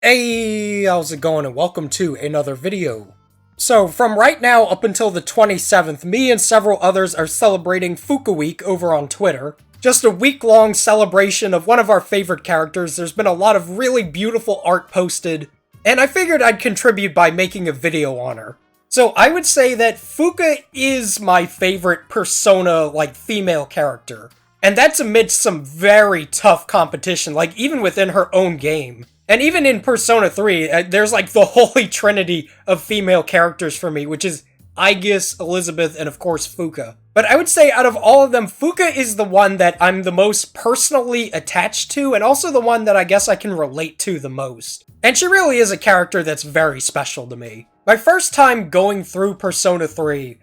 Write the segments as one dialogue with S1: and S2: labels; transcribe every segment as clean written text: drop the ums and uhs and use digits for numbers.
S1: Hey, how's it going, and welcome to another video. So, from right now up until the 27th, me and several others are celebrating Fuuka Week over on Twitter. Just a week-long celebration of one of our favorite characters. There's been a lot of really beautiful art posted, and I figured I'd contribute by making a video on her. So I would say that Fuuka is my favorite Persona, female character. And that's amidst some very tough competition, even within her own game. And even in Persona 3, there's the holy trinity of female characters for me, which is Aegis, Elizabeth, and of course Fuuka. But I would say out of all of them, Fuuka is the one that I'm the most personally attached to, and also the one that I guess I can relate to the most. And she really is a character that's very special to me. My first time going through Persona 3,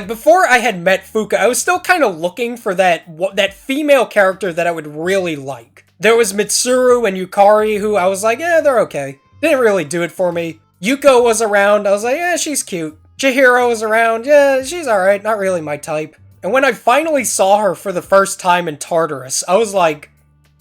S1: before I had met Fuuka, I was still kind of looking for that female character that I would really like. There was Mitsuru and Yukari, who I was like, they're okay. Didn't really do it for me. Yuko was around, I was like, she's cute. Chihiro was around, she's alright, not really my type. And when I finally saw her for the first time in Tartarus, I was like,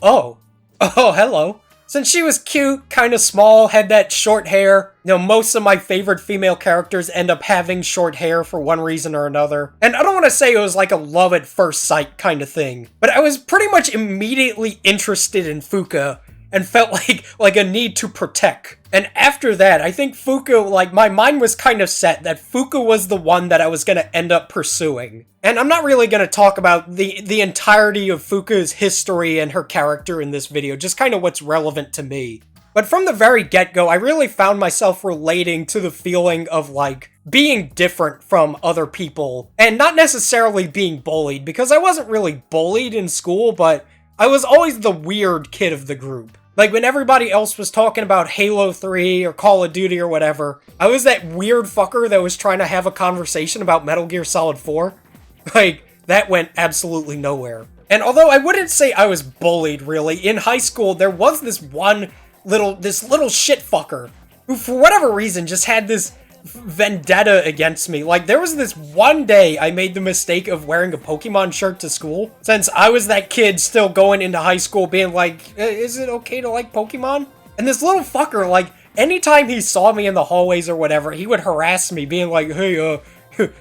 S1: oh, hello. Since she was cute, kind of small, had that short hair, most of my favorite female characters end up having short hair for one reason or another. And I don't want to say it was like a love at first sight kind of thing, but I was pretty much immediately interested in Fuuka and felt like a need to protect. And after that, I think Fuuka, my mind was kind of set that Fuuka was the one that I was going to end up pursuing. And I'm not really going to talk about the entirety of Fuuka's history and her character in this video, just kind of what's relevant to me. But from the very get-go, I really found myself relating to the feeling of, being different from other people, and not necessarily being bullied, because I wasn't really bullied in school, but I was always the weird kid of the group. When everybody else was talking about Halo 3 or Call of Duty or whatever, I was that weird fucker that was trying to have a conversation about Metal Gear Solid 4. That went absolutely nowhere. And although I wouldn't say I was bullied, really, in high school, there was this little shit fucker who, for whatever reason, just had this vendetta against me. There was this one day I made the mistake of wearing a Pokemon shirt to school, since I was that kid still going into high school being like, is it okay to like Pokemon? And this little fucker, anytime he saw me in the hallways or whatever, he would harass me, being like, hey,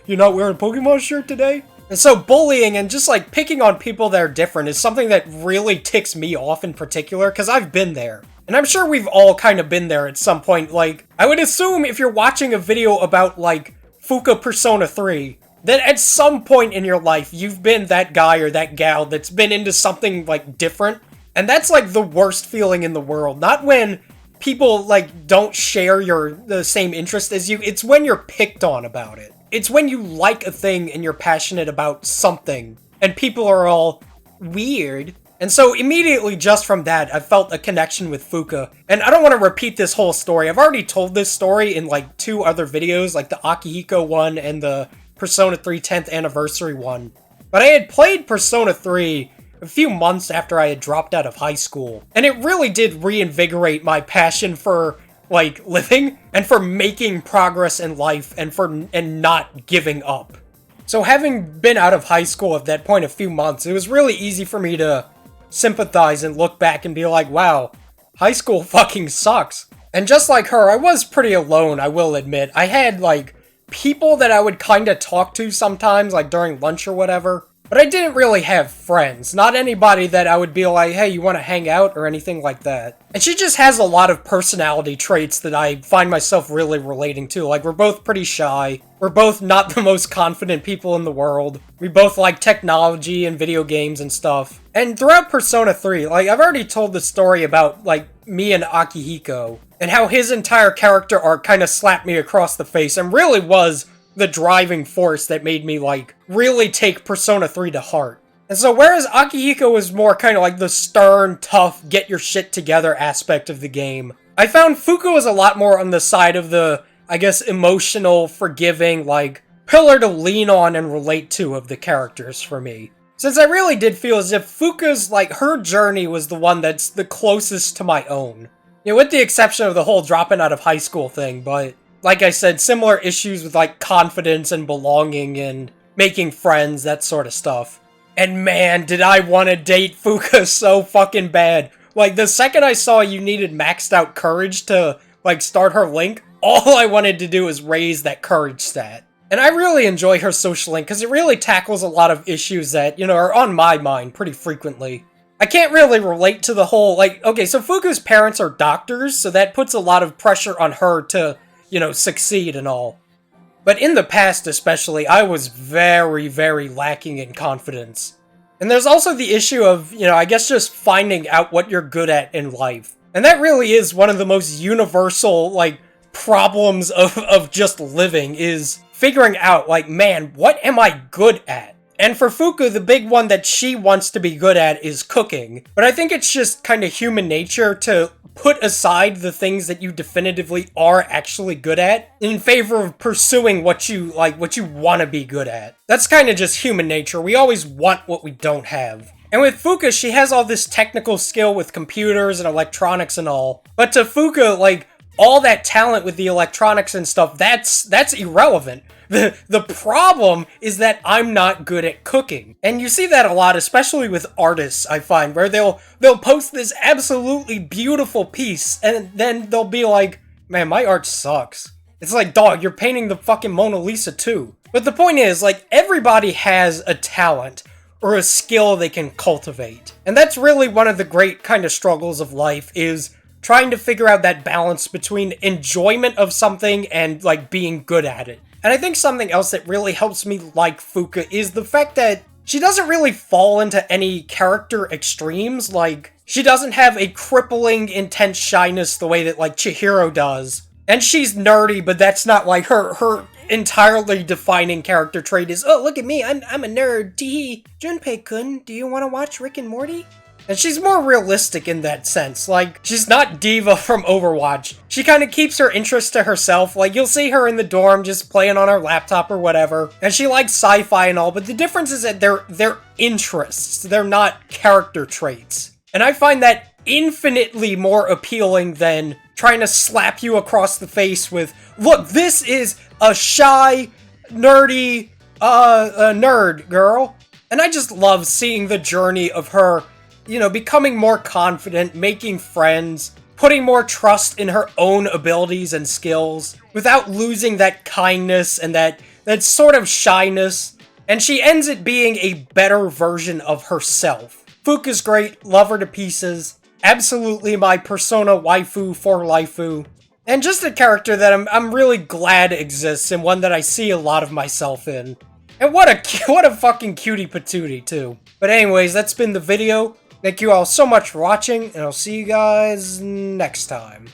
S1: you're not wearing a Pokemon shirt today? And so bullying and just picking on people that are different is something that really ticks me off in particular, because I've been there. And I'm sure we've all kind of been there at some point. I would assume if you're watching a video about, Fuuka Persona 3, that at some point in your life, you've been that guy or that gal that's been into something, different. And that's, the worst feeling in the world. Not when people, don't share the same interest as you. It's when you're picked on about it. It's when you like a thing and you're passionate about something, and people are all weird. And so immediately just from that, I felt a connection with Fuuka. And I don't want to repeat this whole story. I've already told this story in two other videos, the Akihiko one and the Persona 3 10th anniversary one. But I had played Persona 3 a few months after I had dropped out of high school. And it really did reinvigorate my passion for living and for making progress in life and not giving up. So having been out of high school at that point a few months, it was really easy for me to sympathize and look back and be like, wow, high school fucking sucks. And just like her, I was pretty alone, I will admit. I had, people that I would kinda talk to sometimes, during lunch or whatever. But I didn't really have friends. Not anybody that I would be like, hey, you wanna hang out or anything like that. And she just has a lot of personality traits that I find myself really relating to. We're both pretty shy. We're both not the most confident people in the world. We both like technology and video games and stuff. And throughout Persona 3, I've already told the story about, me and Akihiko, and how his entire character arc kind of slapped me across the face and really was the driving force that made me, really take Persona 3 to heart. And so whereas Akihiko was more kind of the stern, tough, get your shit together aspect of the game, I found Fuuka was a lot more on the side of the, I guess, emotional, forgiving, pillar to lean on and relate to of the characters for me. Since I really did feel as if Fuuka's, her journey was the one that's the closest to my own. With the exception of the whole dropping out of high school thing, but like I said, similar issues with, confidence and belonging and making friends, that sort of stuff. And man, did I want to date Fuuka so fucking bad. Like, the second I saw you needed maxed out courage to, like, start her link, all I wanted to do was raise that courage stat. And I really enjoy her social link because it really tackles a lot of issues that, you know, are on my mind pretty frequently. I can't really relate to the whole, like, okay, so Fuuka's parents are doctors, so that puts a lot of pressure on her to, you know, succeed and all. But in the past especially, I was very, very lacking in confidence. And there's also the issue of, you know, I guess just finding out what you're good at in life. And that really is one of the most universal, like, problems of just living, is figuring out, like, man, what am I good at? And for Fuuka, the big one that she wants to be good at is cooking. But I think it's just kind of human nature to put aside the things that you definitively are actually good at in favor of pursuing what you want to be good at. That's kind of just human nature. We always want what we don't have. And with Fuuka, she has all this technical skill with computers and electronics and all. But to Fuuka, like, all that talent with the electronics and stuff, that's irrelevant. The problem is that I'm not good at cooking. And you see that a lot, especially with artists, I find, where they'll post this absolutely beautiful piece, and then they'll be like, man, my art sucks. It's like, dog, you're painting the fucking Mona Lisa too. But the point is, like, everybody has a talent or a skill they can cultivate. And that's really one of the great kind of struggles of life, is trying to figure out that balance between enjoyment of something and, like, being good at it. And I think something else that really helps me like Fuuka is the fact that she doesn't really fall into any character extremes. Like, she doesn't have a crippling, intense shyness the way that, like, Chihiro does. And she's nerdy, but that's not, like, her entirely defining character trait is, oh, look at me, I'm a nerd, teehee. Junpei-kun, do you want to watch Rick and Morty? And she's more realistic in that sense. Like, she's not Diva from Overwatch. She kind of keeps her interests to herself. Like, you'll see her in the dorm just playing on her laptop or whatever. And she likes sci-fi and all, but the difference is that they're interests. They're not character traits. And I find that infinitely more appealing than trying to slap you across the face with, look, this is a shy, nerdy, nerd girl. And I just love seeing the journey of her, you know, becoming more confident, making friends, putting more trust in her own abilities and skills, without losing that kindness and that sort of shyness, and she ends it being a better version of herself. Fuuka's great, love her to pieces, absolutely my persona waifu for lifu, and just a character that I'm really glad exists, and one that I see a lot of myself in. And what a fucking cutie patootie, too. But anyways, that's been the video. Thank you all so much for watching, and I'll see you guys next time.